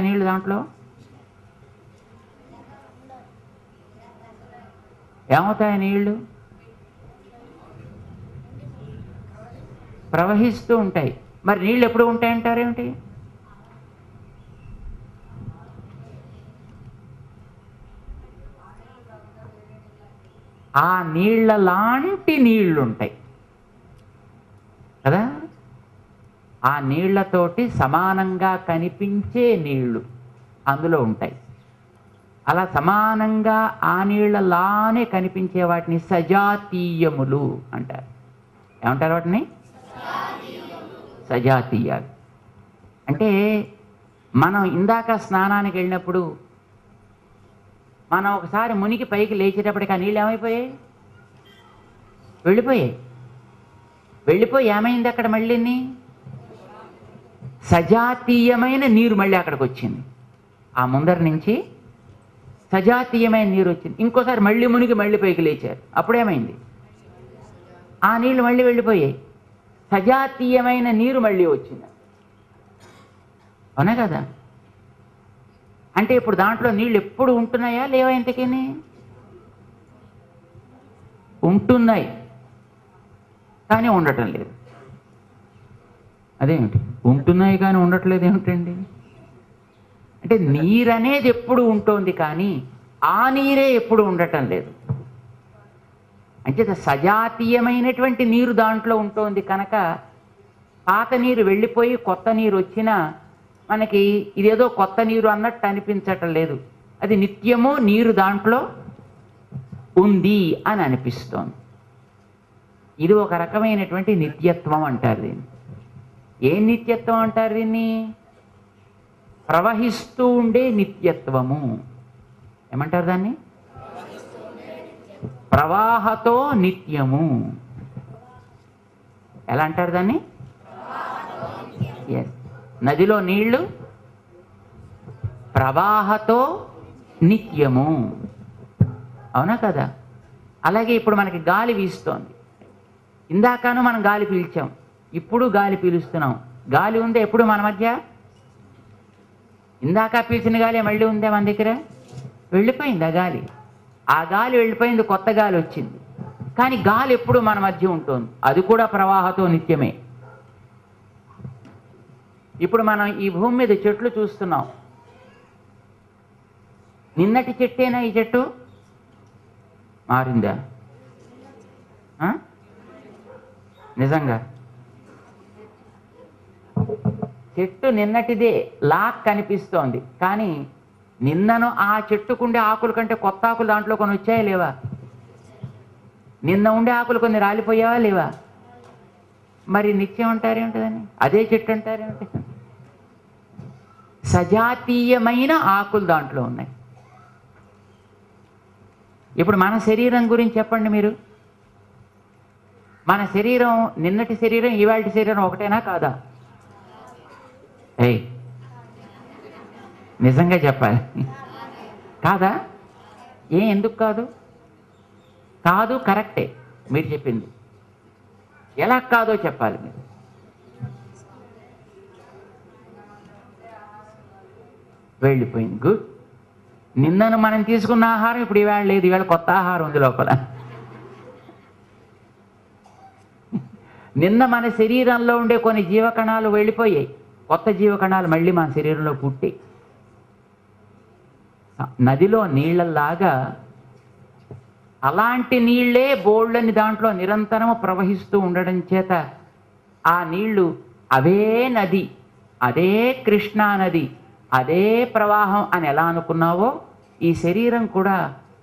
ఏమవుతాయి నీళ్లు దాంట్లో? ఏమవుతాయి నీళ్లు? ప్రవహిస్తూ ఉంటాయి. మరి నీళ్ళు ఎప్పుడు ఉంటాయంటారేమిటి? ఆ నీళ్ల లాంటి నీళ్లు ఉంటాయి కదా, ఆ నీళ్లతోటి సమానంగా కనిపించే నీళ్లు అందులో ఉంటాయి. అలా సమానంగా ఆ నీళ్లలానే కనిపించే వాటిని సజాతీయములు అంటారు. ఏమంటారు వాటిని? సజాతీయాలు. అంటే మనం ఇందాక స్నానానికి వెళ్ళినప్పుడు మనం ఒకసారి మునికి పైకి లేచేటప్పటికి ఆ నీళ్ళు ఏమైపోయాయి? వెళ్ళిపోయి ఏమైంది అక్కడ? మళ్ళీ సజాతీయమైన నీరు మళ్ళీ అక్కడికి వచ్చింది. ఆ ముందర నుంచి సజాతీయమైన నీరు వచ్చింది. ఇంకోసారి మళ్ళీ మునిగి మళ్ళీ పైకి లేచారు. అప్పుడేమైంది? ఆ నీళ్లు మళ్ళీ వెళ్ళిపోయాయి. సజాతీయమైన నీరు మళ్ళీ వచ్చింది. అవునా కదా? అంటే ఇప్పుడు దాంట్లో నీళ్ళు ఎప్పుడు ఉంటున్నాయా లేవా? ఇంతకీ ఉంటున్నాయి కానీ ఉండటం లేదు. అదేమిటి? ఉంటున్నాయి కానీ ఉండట్లేదు ఏమిటండి? అంటే నీరు అనేది ఎప్పుడు ఉంటుంది కానీ ఆ నీరే ఎప్పుడు ఉండటం లేదు. అంటే సజాతీయమైనటువంటి నీరు దాంట్లో ఉంటుంది కనుక పాత నీరు వెళ్ళిపోయి కొత్త నీరు వచ్చినా మనకి ఇదేదో కొత్త నీరు అన్నట్టు అనిపించటం లేదు. అది నిత్యము నీరు దాంట్లో ఉంది అని అనిపిస్తోంది. ఇది ఒక రకమైనటువంటి నిత్యత్వం అంటారు దీన్ని. ఏ నిత్యత్వం అంటారు దీన్ని? ప్రవహిస్తూ ఉండే నిత్యత్వము. ఏమంటారు దాన్ని? ప్రవాహతో నిత్యము. ఎలా అంటారు దాన్ని? నదిలో నీళ్లు ప్రవాహతో నిత్యము. అవునా కదా? అలాగే ఇప్పుడు మనకి గాలి వీస్తోంది. ఇందాకను మనం గాలి పీల్చాం, ఇప్పుడు గాలి పీలుస్తున్నాం. గాలి ఉందే ఎప్పుడు మన మధ్య? ఇందాక పీల్చిన గాలి మళ్ళీ ఉందే మన దగ్గర? వెళ్ళిపోయింది ఆ గాలి. ఆ గాలి వెళ్ళిపోయింది, కొత్త గాలి వచ్చింది. కానీ గాలి ఎప్పుడు మన మధ్య ఉంటుంది. అది కూడా ప్రవాహతో నిత్యమే. ఇప్పుడు మనం ఈ భూమి మీద చెట్లు చూస్తున్నాం. నిన్నటి చెట్టేనా ఈ చెట్టు? మారిందా? నిజంగా చెట్టు నిన్నటిదే లాక్ కనిపిస్తోంది. కానీ నిన్నను ఆ చెట్టుకుండే ఆకుల కంటే కొత్త ఆకులు దాంట్లో కొన్ని వచ్చాయా లేవా? నిన్న ఉండే ఆకులు కొన్ని రాలిపోయావా లేవా? మరి నిత్యం అంటారేమిటదని? అదే చెట్టు అంటారేమిటి? సజాతీయమైన ఆకులు దాంట్లో ఉన్నాయి. ఇప్పుడు మన శరీరం గురించి చెప్పండి మీరు. మన శరీరం నిన్నటి శరీరం ఇవాళ శరీరం ఒకటేనా కాదా? నిజంగా చెప్పాలి. కాదా? ఎందుకు కాదు? కాదు, కరెక్టే మీరు చెప్పింది. ఎలా కాదో చెప్పాలి మీరు. వెళ్ళిపోయింది. గుడ్. నిన్నను మనం తీసుకున్న ఆహారం ఇప్పుడు ఇవాళ లేదు. ఇవాళ కొత్త ఆహారం ఉంది లోపల. నిన్న మన శరీరంలో ఉండే కొన్ని జీవకణాలు వెళ్ళిపోయాయి, కొత్త జీవకణాలు మళ్ళీ మన శరీరంలో పుట్టాయి. నదిలో నీళ్ళలాగా అలాంటి నీళ్లే బోళ్ళని దాంట్లో నిరంతరము ప్రవహిస్తూ ఉండడం చేత ఆ నీళ్లు అవే నది, అదే కృష్ణా నది, అదే ప్రవాహం అని ఎలా అనుకున్నావో ఈ శరీరం కూడా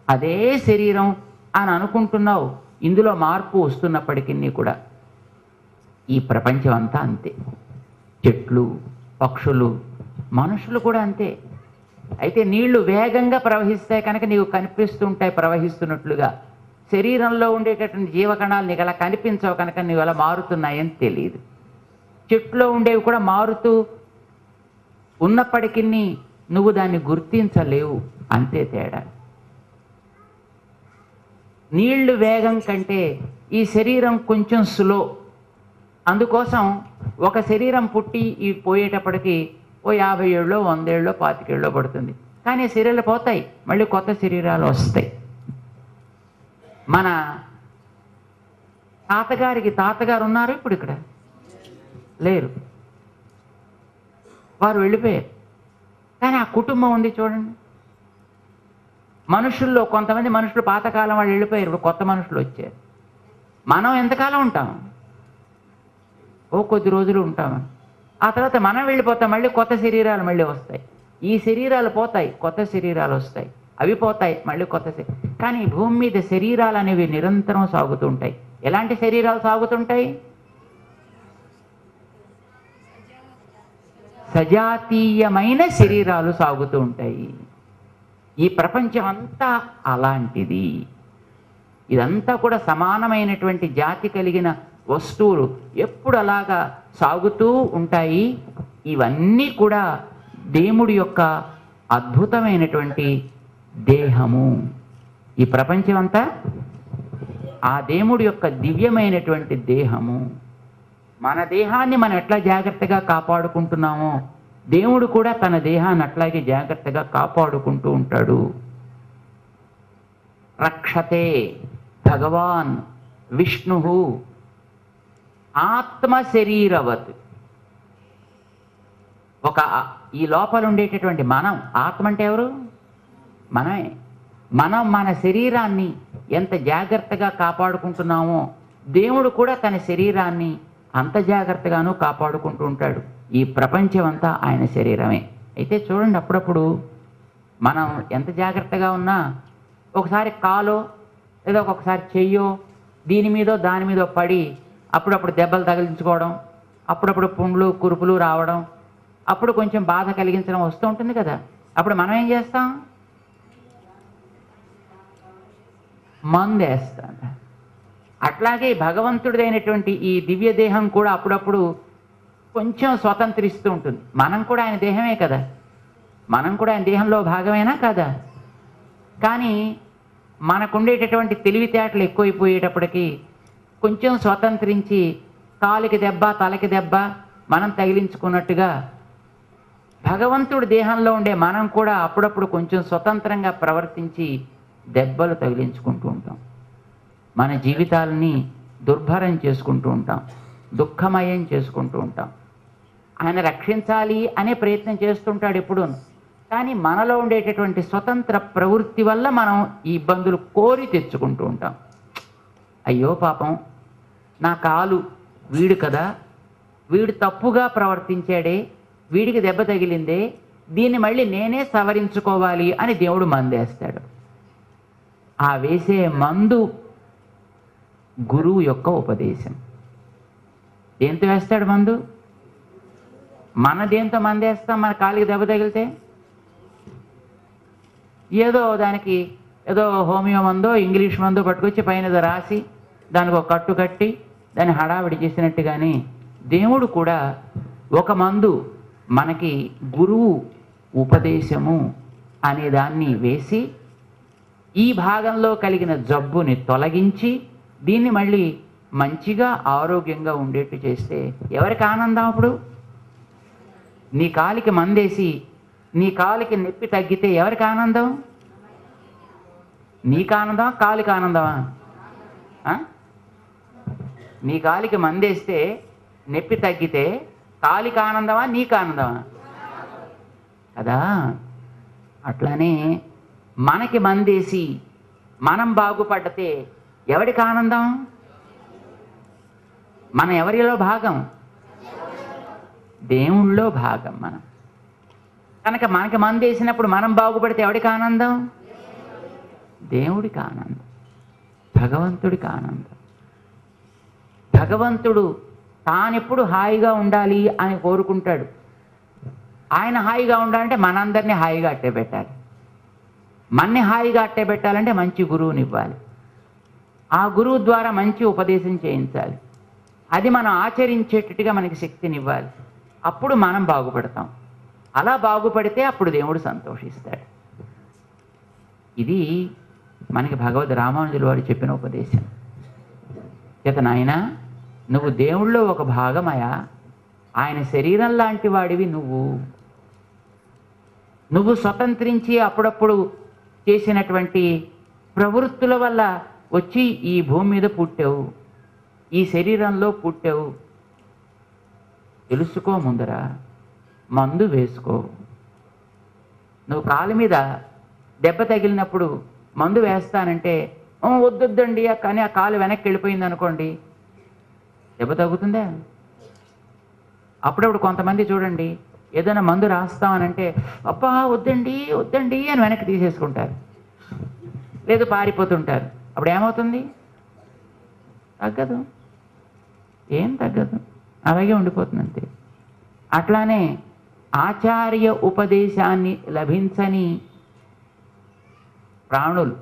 అదే శరీరం అని అనుకుంటున్నావు. ఇందులో మార్పు వస్తున్నప్పటికీ కూడా ఈ ప్రపంచం అంతా అంతే. చెట్లు, పక్షులు, మనుషులు కూడా అంతే. అయితే నీళ్లు వేగంగా ప్రవహిస్తాయి కనుక నీకు కనిపిస్తుంటాయి ప్రవహిస్తున్నట్లుగా. శరీరంలో ఉండేటటువంటి జీవకణాలు నీకు అలా కనిపించవు కనుక నీవు అలా మారుతున్నాయని తెలియదు. చెట్లో ఉండేవి కూడా మారుతూ ఉన్నప్పటికీ నువ్వు దాన్ని గుర్తించలేవు, అంతే తేడా. నీళ్లు వేగం కంటే ఈ శరీరం కొంచెం స్లో. అందుకోసం ఒక శరీరం పుట్టి ఈ పోయేటప్పటికి ఓ 50 ఏళ్ళో 100 ఏళ్ళో 25 ఏళ్ళో పడుతుంది. కానీ శరీరాలు పోతాయి, మళ్ళీ కొత్త శరీరాలు వస్తాయి. మన తాతగారు ఉన్నారు, ఇప్పుడు ఇక్కడ లేరు, వారు వెళ్ళిపోయారు. కానీ ఆ కుటుంబం ఉంది చూడండి. మనుషుల్లో కొంతమంది మనుషులు పాతకాలం వాళ్ళు వెళ్ళిపోయారు, ఇప్పుడు కొత్త మనుషులు వచ్చారు. మనం ఎంతకాలం ఉంటాం? ఓ కొద్ది రోజులు ఉంటామని, ఆ తర్వాత మనం వెళ్ళిపోతాం, మళ్ళీ కొత్త శరీరాలు మళ్ళీ వస్తాయి. ఈ శరీరాలు పోతాయి, కొత్త శరీరాలు వస్తాయి, అవి పోతాయి, మళ్ళీ కొత్త కానీ భూమి మీద శరీరాలు అనేవి నిరంతరం సాగుతూ ఉంటాయి. ఎలాంటి శరీరాలు సాగుతుంటాయి? సజాతీయమైన శరీరాలు సాగుతూ ఉంటాయి. ఈ ప్రపంచం అంతా అలాంటిది. ఇదంతా కూడా సమానమైనటువంటి జాతి కలిగిన వస్తువులు ఎప్పుడు అలాగా సాగుతూ ఉంటాయి. ఇవన్నీ కూడా దేవుడి యొక్క అద్భుతమైనటువంటి దేహము. ఈ ప్రపంచం అంతా ఆ దేవుడి యొక్క దివ్యమైనటువంటి దేహము. మన దేహాన్ని మనం ఎట్లా జాగ్రత్తగా కాపాడుకుంటున్నామో దేవుడు కూడా తన దేహాన్ని అట్లాగే జాగ్రత్తగా కాపాడుకుంటూ ఉంటాడు. రక్షతే భగవాన్ విష్ణు ఆత్మ శరీరవత్. ఈ లోపల ఉండేటటువంటి మనం, ఆత్మ అంటే ఎవరు? మనమే. మనం మన శరీరాన్ని ఎంత జాగ్రత్తగా కాపాడుకుంటున్నామో దేవుడు కూడా తన శరీరాన్ని అంత జాగ్రత్తగాను కాపాడుకుంటూ ఉంటాడు. ఈ ప్రపంచం అంతా ఆయన శరీరమే. అయితే చూడండి, అప్పుడప్పుడు మనం ఎంత జాగ్రత్తగా ఉన్నా ఒకసారి కాలో లేదా ఒక్కొక్కసారి చెయ్యో దీని మీదో దాని మీదో పడి అప్పుడప్పుడు దెబ్బలు తగిలించుకోవడం, అప్పుడప్పుడు పుండ్లు కురుపులు రావడం, అప్పుడు కొంచెం బాధ కలిగించడం వస్తూ ఉంటుంది కదా. అప్పుడు మనం ఏం చేస్తాం? మందు వేస్తాం. అట్లాగే భగవంతుడిదైనటువంటి ఈ దివ్య దేహం కూడా అప్పుడప్పుడు కొంచెం స్వతంత్రిస్తూ ఉంటుంది. మనం కూడా ఆయన దేహమే కదా, మనం కూడా ఆయన దేహంలో భాగమేనా కదా. కానీ మనకుండేటటువంటి తెలివితేటలు ఎక్కువైపోయేటప్పటికీ కొంచెం స్వతంత్రించి కాలికి దెబ్బ తలకి దెబ్బ మనం తగిలించుకున్నట్టుగా భగవంతుడి దేహంలో ఉండే మనం కూడా అప్పుడప్పుడు కొంచెం స్వతంత్రంగా ప్రవర్తించి దెబ్బలు తగిలించుకుంటూ ఉంటాం. మన జీవితాలని దుర్భరం చేసుకుంటూ ఉంటాం, దుఃఖమయం చేసుకుంటూ ఉంటాం. ఆయన రక్షించాలి అనే ప్రయత్నం చేస్తుంటాడు ఎప్పుడూ. కానీ మనలో ఉండేటటువంటి స్వతంత్ర ప్రవృత్తి వల్ల మనం ఈ ఇబ్బందులు కోరి తెచ్చుకుంటూ ఉంటాం. అయ్యో పాపం, నా కాలు వీడు కదా, వీడు తప్పుగా ప్రవర్తించాడే, వీడికి దెబ్బ తగిలిందే, దీన్ని మళ్ళీ నేనే సవరించుకోవాలి అని దేవుడు మందేస్తాడు. ఆ వేసే మందు గురువు యొక్క ఉపదేశం. దేంతో వేస్తాడు మందు? మన దేంతో మందేస్తాం? మన కాలికి దెబ్బ తగిలితే ఏదో దానికి ఏదో హోమియో మందో ఇంగ్లీష్ మందో పట్టుకొచ్చి పైన ఏదో రాసి దానికి ఒక కట్టు కట్టి దాన్ని హడావిడి చేసినట్టుగానే దేవుడు కూడా ఒక మందు మనకి గురువు ఉపదేశము అనే దాన్ని వేసి ఈ భాగంలో కలిగిన జబ్బుని తొలగించి దీన్ని మళ్ళీ మంచిగా ఆరోగ్యంగా ఉండేట్టు చేస్తే ఎవరికి ఆనందం? అప్పుడు నీ కాలికి మందేసి నీ కాలికి నొప్పి తగ్గితే ఎవరికి ఆనందం? నీకు ఆనందమా కాలికి ఆనందమా? నీ కాలికి మందేస్తే నొప్పి తగ్గితే కాలికి ఆనందమా నీకు ఆనందమా? కదా. అట్లానే మనకి మందేసి మనం బాగుపడితే ఎవరికి ఆనందం? మనం ఎవరిలో భాగం? దేవుళ్ళలో భాగం మనం కనుక మనకి మందేసినప్పుడు మనం బాగుపడితే ఎవరికి ఆనందం? దేవుడికి ఆనందం, భగవంతుడికి ఆనందం. భగవంతుడు తానెప్పుడు హాయిగా ఉండాలి అని కోరుకుంటాడు. ఆయన హాయిగా ఉండాలంటే మనందరినీ హాయిగా అట్టే పెట్టాలి. మన్ని హాయిగా అట్టే పెట్టాలంటే మంచి గురువుని ఇవ్వాలి. ఆ గురువు ద్వారా మంచి ఉపదేశం చేయించాలి. అది మనం ఆచరించేటట్టుగా మనకి శక్తినివ్వాలి. అప్పుడు మనం బాగుపడతాం. అలా బాగుపడితే అప్పుడు దేవుడు సంతోషిస్తాడు. ఇది మనకి భగవద్ రామానుజుల వారు చెప్పిన ఉపదేశం. చేత నాయన, నువ్వు దేవుళ్ళో ఒక భాగమయా, ఆయన శరీరం లాంటి వాడివి నువ్వు. నువ్వు స్వతంత్రించి అప్పుడప్పుడు చేసినటువంటి ప్రవృత్తుల వల్ల వచ్చి ఈ భూమి మీద పుట్టావు, ఈ శరీరంలో పుట్టావు. తెలుసుకో, ముందర మందు వేసుకో. నువ్వు కాలు మీద దెబ్బ తగిలినప్పుడు మందు వేస్తానంటే వద్దొద్దండి కానీ ఆ కాలు వెనక్కి వెళ్ళిపోయింది అనుకోండి, దెబ్బ తగ్గుతుందా? అప్పుడప్పుడు కొంతమంది చూడండి, ఏదైనా మందు రాస్తామనంటే అబ్బా వద్దండి వద్దండి అని వెనక్కి తీసేసుకుంటారు, లేదు పారిపోతుంటారు. అప్పుడు ఏమవుతుంది? తగ్గదు, ఏం తగ్గదు, అలాగే ఉండిపోతుంది అంతే. అట్లానే ఆచార్య ఉపదేశాన్ని లభించని ప్రాణులు,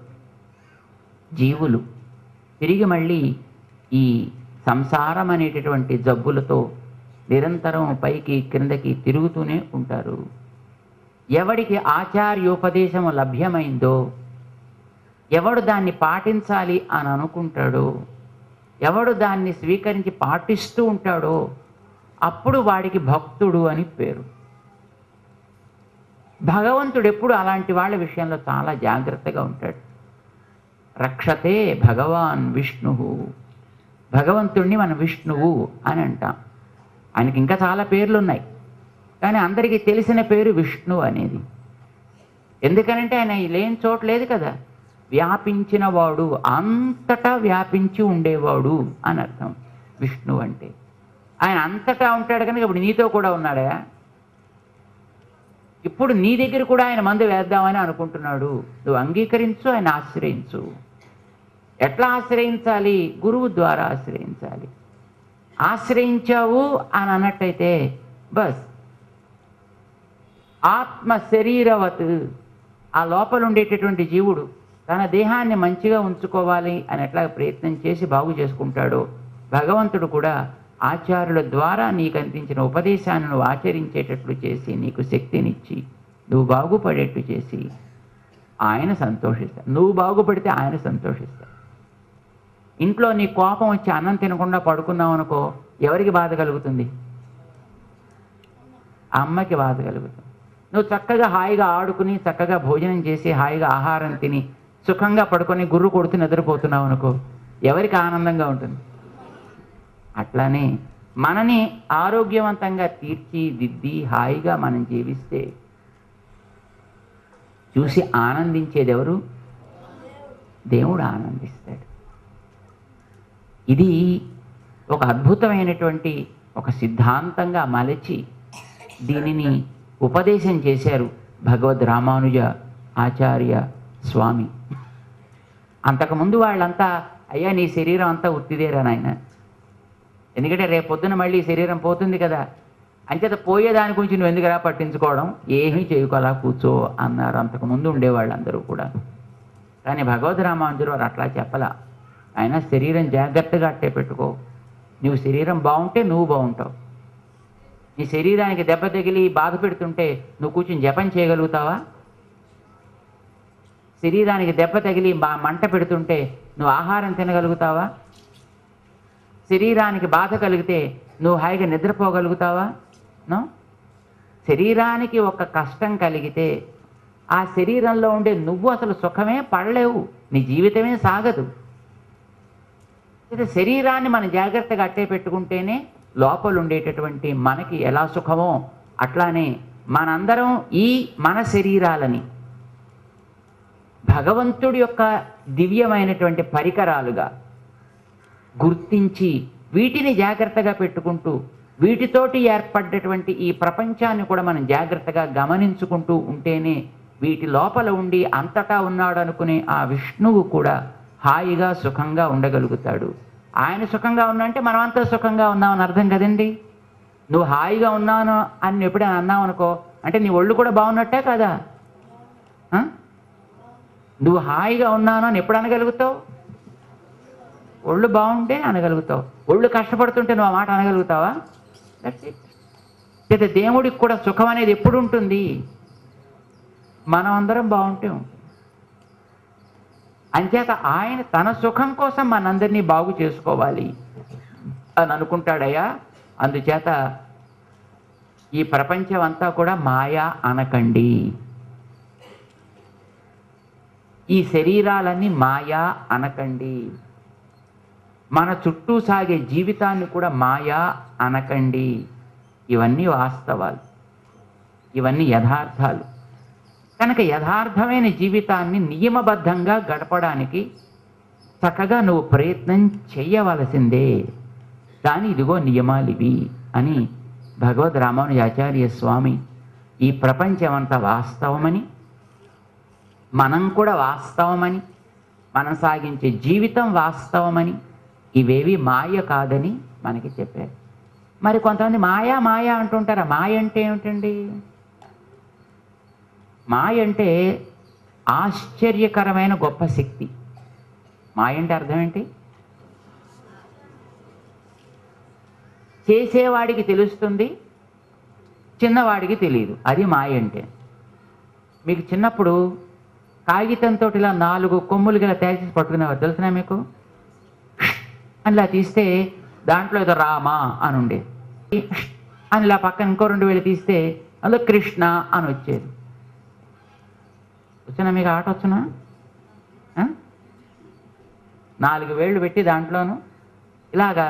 జీవులు తిరిగి మళ్ళీ ఈ సంసారం అనేటటువంటి జబ్బులతో నిరంతరం పైకి క్రిందకి తిరుగుతూనే ఉంటారు. ఎవడికి ఆచార్యోపదేశము లభ్యమైందో, ఎవడు దాన్ని పాటించాలి అని అనుకుంటాడో, ఎవడు దాన్ని స్వీకరించి పాటిస్తూ ఉంటాడో అప్పుడు వాడికి భక్తుడు అని పేరు. భగవంతుడు ఎప్పుడు అలాంటి వాళ్ళ విషయంలో చాలా జాగ్రత్తగా ఉంటాడు. రక్షతే భగవాన్ విష్ణు. భగవంతుడిని మనం విష్ణువు అని అంటాం. ఆయనకి ఇంకా చాలా పేర్లు ఉన్నాయి, కానీ అందరికీ తెలిసిన పేరు విష్ణు అనేది. ఎందుకనంటే ఆయన లేని చోట లేదు కదా, వ్యాపించిన వాడు, అంతటా వ్యాపించి ఉండేవాడు అని అర్థం విష్ణు అంటే. ఆయన అంతటా ఉంటాడు కనుక ఇప్పుడు నీతో కూడా ఉన్నాడా? ఇప్పుడు నీ దగ్గర కూడా ఆయన మందు వేద్దామని అనుకుంటున్నాడు. నువ్వు అంగీకరించు, ఆయన ఆశ్రయించు. ఎట్లా ఆశ్రయించాలి? గురువు ద్వారా ఆశ్రయించాలి. ఆశ్రయించావు అని అన్నట్టయితే బస్ ఆత్మ శరీరవత్, ఆ లోపల ఉండేటటువంటి జీవుడు తన దేహాన్ని మంచిగా ఉంచుకోవాలి అని ఎట్లా ప్రయత్నం చేసి బాగు చేసుకుంటాడో, భగవంతుడు కూడా ఆచార్యుల ద్వారా నీకు అందించిన ఉపదేశాన్ని నువ్వు ఆచరించేటట్లు చేసి నీకు శక్తినిచ్చి నువ్వు బాగుపడేట్టు చేసి ఆయన సంతోషిస్తాడు. నువ్వు బాగుపడితే ఆయన సంతోషిస్తాడు. ఇంట్లో నీ కోపం వచ్చి అన్నం తినకుండా పడుకున్నావు అనుకో, ఎవరికి బాధ కలుగుతుంది? అమ్మకి బాధ కలుగుతుంది. నువ్వు చక్కగా హాయిగా ఆడుకుని చక్కగా భోజనం చేసి హాయిగా ఆహారం తిని సుఖంగా పడుకొని గుర్రు కొడుతూ నిద్రపోతున్నావు అనుకో, ఎవరికి ఆనందంగా ఉంటుంది? అట్లానే మనని ఆరోగ్యవంతంగా తీర్చిదిద్ది హాయిగా మనం జీవిస్తే చూసి ఆనందించేది ఎవరు? దేవుడు ఆనందిస్తాడు. ఇది ఒక అద్భుతమైనటువంటి ఒక సిద్ధాంతంగా మలచి దీనిని ఉపదేశం చేశారు భగవద్ రామానుజ ఆచార్య స్వామి. అంతకుముందు వాళ్ళంతా అయ్యా నీ శరీరం అంతా ఉత్తిదేరా నాయన, ఎందుకంటే రేపు పొద్దున మళ్ళీ శరీరం పోతుంది కదా, అంచేత పోయేదాని గురించి నువ్వు ఎందుకురా పట్టించుకోవడం, ఏమీ చేయకోలా కూర్చో అన్నారు అంతకుముందు ఉండేవాళ్ళు అందరూ కూడా. కానీ భగవద్ రామానుజులు వారు అట్లా చెప్పలా. ఆయన శరీరం జాగ్రత్తగా అట్టే పెట్టుకో, నువ్వు శరీరం బాగుంటే నువ్వు బాగుంటావు. నీ శరీరానికి దెబ్బ తగిలి బాధ పెడుతుంటే నువ్వు కూర్చొని జపం చేయగలుగుతావా? శరీరానికి దెబ్బ తగిలి మంట పెడుతుంటే నువ్వు ఆహారం తినగలుగుతావా? శరీరానికి బాధ కలిగితే నువ్వు హాయిగా నిద్రపోగలుగుతావా? నో. శరీరానికి ఒక కష్టం కలిగితే ఆ శరీరంలో ఉండే నువ్వు అసలు సుఖమే పడలేవు, నీ జీవితమే సాగదు. శరీరాన్ని మనం జాగ్రత్తగా అట్టే పెట్టుకుంటేనే లోపల ఉండేటటువంటి మనకి ఎలా సుఖమో అట్లానే మనందరం ఈ మన శరీరాలని భగవంతుడి యొక్క దివ్యమైనటువంటి పరికరాలుగా గుర్తించి వీటిని జాగ్రత్తగా పెట్టుకుంటూ వీటితోటి ఏర్పడ్డటువంటి ఈ ప్రపంచాన్ని కూడా మనం జాగ్రత్తగా గమనించుకుంటూ ఉంటేనే వీటి లోపల ఉండి అంతటా ఉన్నాడు అనుకునే ఆ విష్ణువు కూడా హాయిగా సుఖంగా ఉండగలుగుతాడు. ఆయన సుఖంగా ఉన్నంటే మనమంతా సుఖంగా ఉన్నామని అర్థం కదండి. నువ్వు హాయిగా ఉన్నాను అని ఎప్పుడైనా అన్నావు అనుకో, అంటే నీ ఒళ్ళు కూడా బాగున్నట్టే కదా. నువ్వు హాయిగా ఉన్నాను అని ఎప్పుడు అనగలుగుతావు? ఒళ్ళు బాగుంటే అనగలుగుతావు. ఒళ్ళు కష్టపడుతుంటే నువ్వు ఆ మాట అనగలుగుతావా? That's it. దేవుడికి కూడా సుఖం అనేది ఎప్పుడు ఉంటుంది? మనం అందరం బాగుంటే ఉంటుంది. అంచేత ఆయన తన సుఖం కోసం మనందరినీ బాగు చేసుకోవాలి అని అనుకుంటాడయ్యా. అందుచేత ఈ ప్రపంచం అంతా కూడా మాయా అనకండి. ఈ శరీరాలన్నీ మాయా అనకండి. మన చుట్టూ సాగే జీవితాన్ని కూడా మాయా అనకండి. ఇవన్నీ వాస్తవాలు, ఇవన్నీ యథార్థాలు. కనుక యథార్థమైన జీవితాన్ని నియమబద్ధంగా గడపడానికి చక్కగా నువ్వు ప్రయత్నం చేయవలసిందే. కానీ ఇదిగో నియమాలు ఇవి అని భగవద్ రామానుజాచార్య స్వామి ఈ ప్రపంచమంతా వాస్తవమని, మనం కూడా వాస్తవమని, మనం సాగించే జీవితం వాస్తవమని, ఇవేవి మాయ కాదని మనకి చెప్పారు. మరి కొంతమంది మాయా మాయా అంటుంటారా? మాయ అంటే ఏమిటండి? మాయ అంటే ఆశ్చర్యకరమైన గొప్ప శక్తి. మాయ అంటే అర్థం ఏంటి? చేసేవాడికి తెలుస్తుంది, చిన్నవాడికి తెలియదు. అది మాయ అంటే. మీకు చిన్నప్పుడు కాగితంతో ఇలా 4 కొమ్ములు గల తయారు చేసి పట్టుకునేవారు, తెలుసునా మీకు? అనిలా తీస్తే దాంట్లో ఏదో రామ అని ఉండేది. అనిలా పక్కన ఇంకో 2 వేలు తీస్తే అందులో కృష్ణ అని వచ్చేది. వచ్చినా మీకు ఆట వచ్చునా? 4 వేళ్ళు పెట్టి దాంట్లోనూ ఇలాగా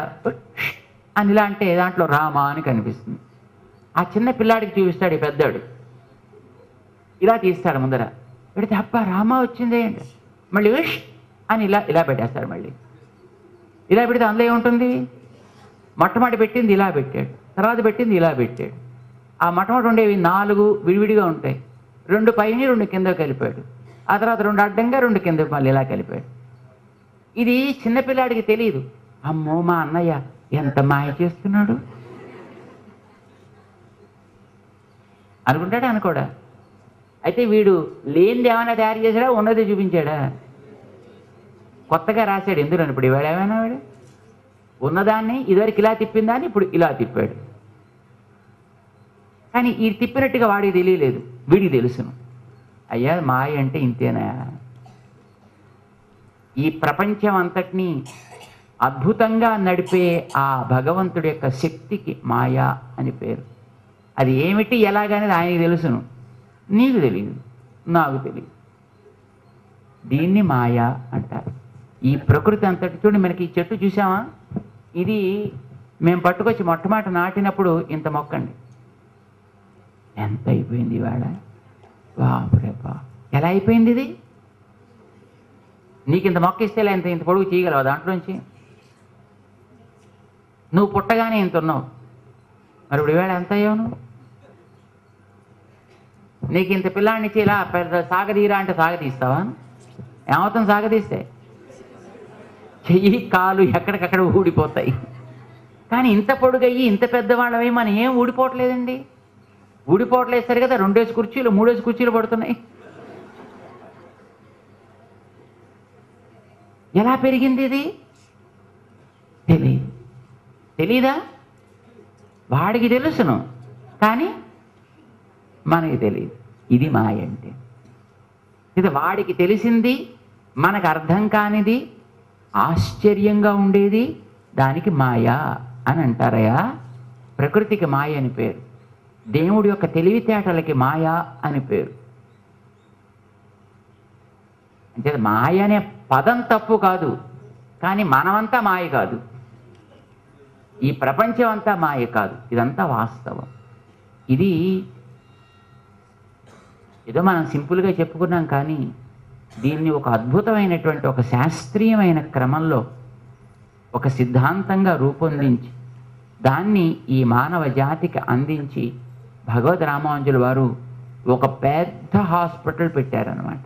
అని ఇలా అంటే దాంట్లో రామ అని కనిపిస్తుంది. ఆ చిన్న పిల్లాడికి చూపిస్తాడు ఈ పెద్దాడు, ఇలా తీస్తాడు ముందర పెడితే అబ్బా రామ వచ్చిందే అండి, మళ్ళీ విష్ అని ఇలా ఇలా పెట్టేస్తాడు. మళ్ళీ ఇలా పెడితే అందులో ఏముంటుంది? మొట్టమొదటి పెట్టింది ఇలా పెట్టాడు, తర్వాత పెట్టింది ఇలా పెట్టాడు. ఆ మొట్టమొదటి ఉండేవి 4 విడివిడిగా ఉంటాయి, 2 పైన 2 కింద కలిపాడు. ఆ తర్వాత 2 అడ్డంగా 2 కింద మళ్ళీ ఇలా కలిపాడు. ఇది చిన్నపిల్లాడికి తెలియదు. అమ్మో మా అన్నయ్య ఎంత మాయ చేస్తున్నాడు అనుకుంటాడా? అనుకోడా? అయితే వీడు లేనిది ఏమైనా తయారు చేశాడా, ఉన్నది చూపించాడా? కొత్తగా రాశాడు. ఎందుకని ఇప్పుడు ఇవాడు ఏమైనా వాడు ఉన్నదాన్ని ఇదివరకు ఇలా తిప్పిందాన్ని ఇప్పుడు ఇలా తిప్పాడు. కానీ ఈ తిప్పినట్టుగా వాడికి తెలియలేదు, వీడికి తెలుసును. అయ్యా మాయ అంటే ఇంతేనా? ఈ ప్రపంచం అంతటినీ అద్భుతంగా నడిపే ఆ భగవంతుడి యొక్క శక్తికి మాయా అని పేరు. అది ఏమిటి ఎలాగనేది ఆయనకి తెలుసును, నీకు తెలియదు, నాకు తెలియదు. దీన్ని మాయా అంటారు. ఈ ప్రకృతి అంతటి చూడండి, మనకి ఈ చెట్టు చూసామా? ఇది మేము పట్టుకొచ్చి మొట్టమొదటి నాటినప్పుడు ఇంత మొక్కండి, ఎంత అయిపోయింది ఇవాళ. బాబా ఎలా అయిపోయింది ఇది? నీకు ఇంత మొక్క ఇస్తే ఇంత ఇంత పొడుగు చేయగలవా దాంట్లోంచి? నువ్వు పుట్టగానే ఇంత ఉన్నావు, మరి ఇప్పుడు ఇవాళ ఎంత అయ్యావు నువ్వు? నీకు ఇంత పిల్లాడినిచ్చి ఇలా పెద్ద సాగదీరా అంటే సాగదీస్తావా? ఏమవుతుంది సాగదీస్తే? చెయ్యి కాలు ఎక్కడికక్కడ ఊడిపోతాయి. కానీ ఇంత పొడుగయ్యి ఇంత పెద్దవాళ్ళవి మనం ఏం ఊడిపోవట్లేదండి. ఊడిపోవట్లేదు సరి కదా, 2 కుర్చీలు 3 కుర్చీలు పడుతున్నాయి. ఎలా పెరిగింది ఇది? తెలీదా? వాడికి తెలుసును, కానీ మనకి తెలియదు. ఇది మాయ అంటే. ఇది వాడికి తెలిసింది, మనకు అర్థం కానిది, ఆశ్చర్యంగా ఉండేది, దానికి మాయా అని అంటారయ్యా. ప్రకృతికి మాయ అని పేరు, దేవుడి యొక్క తెలివితేటలకి మాయా అని పేరు. అంటే మాయ అనే పదం తప్పు కాదు, కానీ మనమంతా మాయ కాదు, ఈ ప్రపంచం అంతా మాయ కాదు, ఇదంతా వాస్తవం. ఇది ఏదో మనం సింపుల్గా చెప్పుకున్నాం, కానీ దీన్ని ఒక అద్భుతమైనటువంటి ఒక శాస్త్రీయమైన క్రమంలో ఒక సిద్ధాంతంగా రూపొందించి దాన్ని ఈ మానవ జాతికి అందించి భగవద్ రామానుజుల వారు ఒక పెద్ద హాస్పిటల్ పెట్టారనమాట.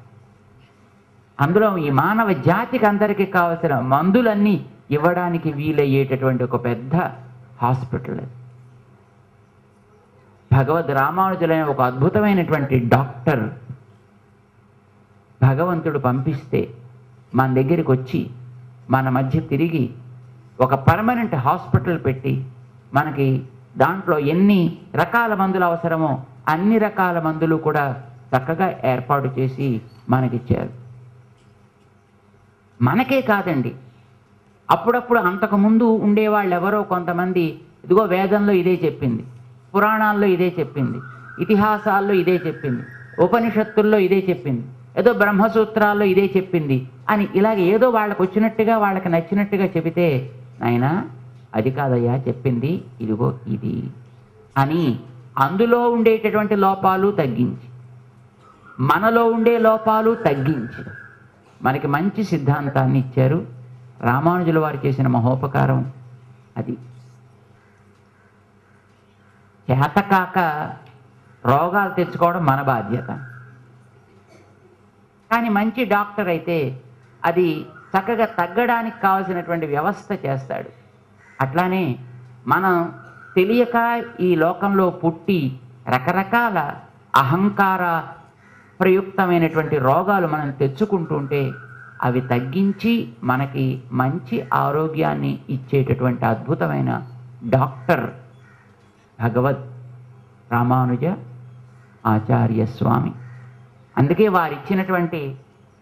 అందులో ఈ మానవ జాతికి అందరికీ కావలసిన మందులన్నీ ఇవ్వడానికి వీలయ్యేటటువంటి ఒక పెద్ద హాస్పిటల్. భగవద్ రామానుజులైన ఒక అద్భుతమైనటువంటి డాక్టర్ భగవంతుడు పంపిస్తే మన దగ్గరికి వచ్చి మన మధ్య తిరిగి ఒక పర్మనెంట్ హాస్పిటల్ పెట్టి మనకి దాంట్లో ఎన్ని రకాల మందులు అవసరమో అన్ని రకాల మందులు కూడా చక్కగా ఏర్పాటు చేసి మనకిచ్చారు. మనకే కాదండి, అప్పుడప్పుడు అంతకుముందు ఉండేవాళ్ళు ఎవరో కొంతమంది, ఇదిగో వేదంలో ఇదే చెప్పింది, పురాణాల్లో ఇదే చెప్పింది, ఇతిహాసాల్లో ఇదే చెప్పింది, ఉపనిషత్తుల్లో ఇదే చెప్పింది, ఏదో బ్రహ్మసూత్రాల్లో ఇదే చెప్పింది అని ఇలాగ ఏదో వాళ్ళకు వచ్చినట్టుగా వాళ్ళకి నచ్చినట్టుగా చెబితే నాయనా అది కాదయ్యా చెప్పింది, ఇదిగో ఇది అని అందులో ఉండేటటువంటి లోపాలు తగ్గించి, మనలో ఉండే లోపాలు తగ్గించి మనకి మంచి సిద్ధాంతాన్ని ఇచ్చారు. రామానుజుల వారు చేసిన మహోపకారం అది. చేతకాక రోగాలు తెచ్చుకోవడం మన బాధ్యత. కానీ మంచి డాక్టర్ అయితే అది చక్కగా తగ్గడానికి కావలసినటువంటి వ్యవస్థ చేస్తాడు. అట్లానే మనం తెలియక ఈ లోకంలో పుట్టి రకరకాల అహంకార ప్రయుక్తమైనటువంటి రోగాలు మనం తెచ్చుకుంటుంటే అవి తగ్గించి మనకి మంచి ఆరోగ్యాన్ని ఇచ్చేటటువంటి అద్భుతమైన డాక్టర్ భగవద్ రామానుజ ఆచార్య స్వామి. అందుకే వారు ఇచ్చినటువంటి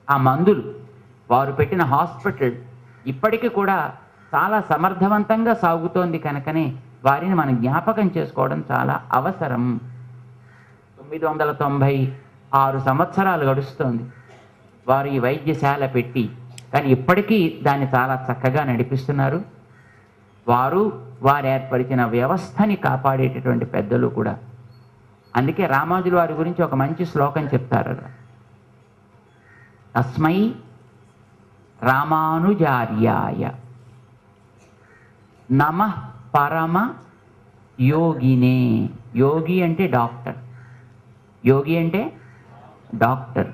ఆ మందులు, వారు పెట్టిన హాస్పిటల్ ఇప్పటికీ కూడా చాలా సమర్థవంతంగా సాగుతోంది. కనుకనే వారిని మనం జ్ఞాపకం చేసుకోవడం చాలా అవసరం. 996 సంవత్సరాలు గడుస్తోంది వారు ఈ వైద్యశాల పెట్టి, కానీ ఇప్పటికీ దాన్ని చాలా చక్కగా నడిపిస్తున్నారు. వారు ఏర్పరిచిన వ్యవస్థని కాపాడేటటువంటి పెద్దలు కూడా. అందుకే రామానుజుల వారి గురించి ఒక మంచి శ్లోకం చెప్తారు. తస్మై రామానుజార్యాయ నమః పరమ యోగినే. యోగి అంటే డాక్టర్, యోగి అంటే డాక్టర్.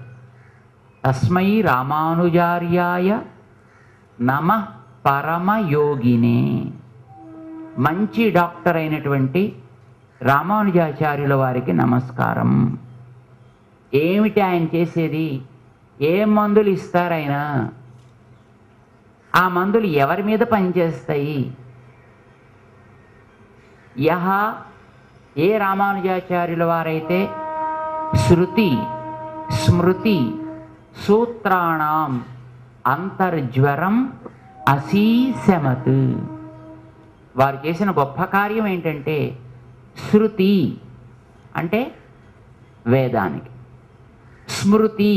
తస్మై రామానుజార్యాయ నమః పరమ యోగినే. మంచి డాక్టర్ అయినటువంటి రామానుజాచార్యుల వారికి నమస్కారం. ఏమిటి ఆయన చేసేది? ఏ మందులు ఇస్తారైనా? ఆ మందులు ఎవరి మీద పనిచేస్తాయి? ఏ రామానుజాచార్యుల వారైతే శృతి స్మృతి సూత్రాణం అంతర్జ్వరం అశీశమత్. వారు చేసిన గొప్ప కార్యం ఏంటంటే శృతి అంటే వేదానికి, స్మృతి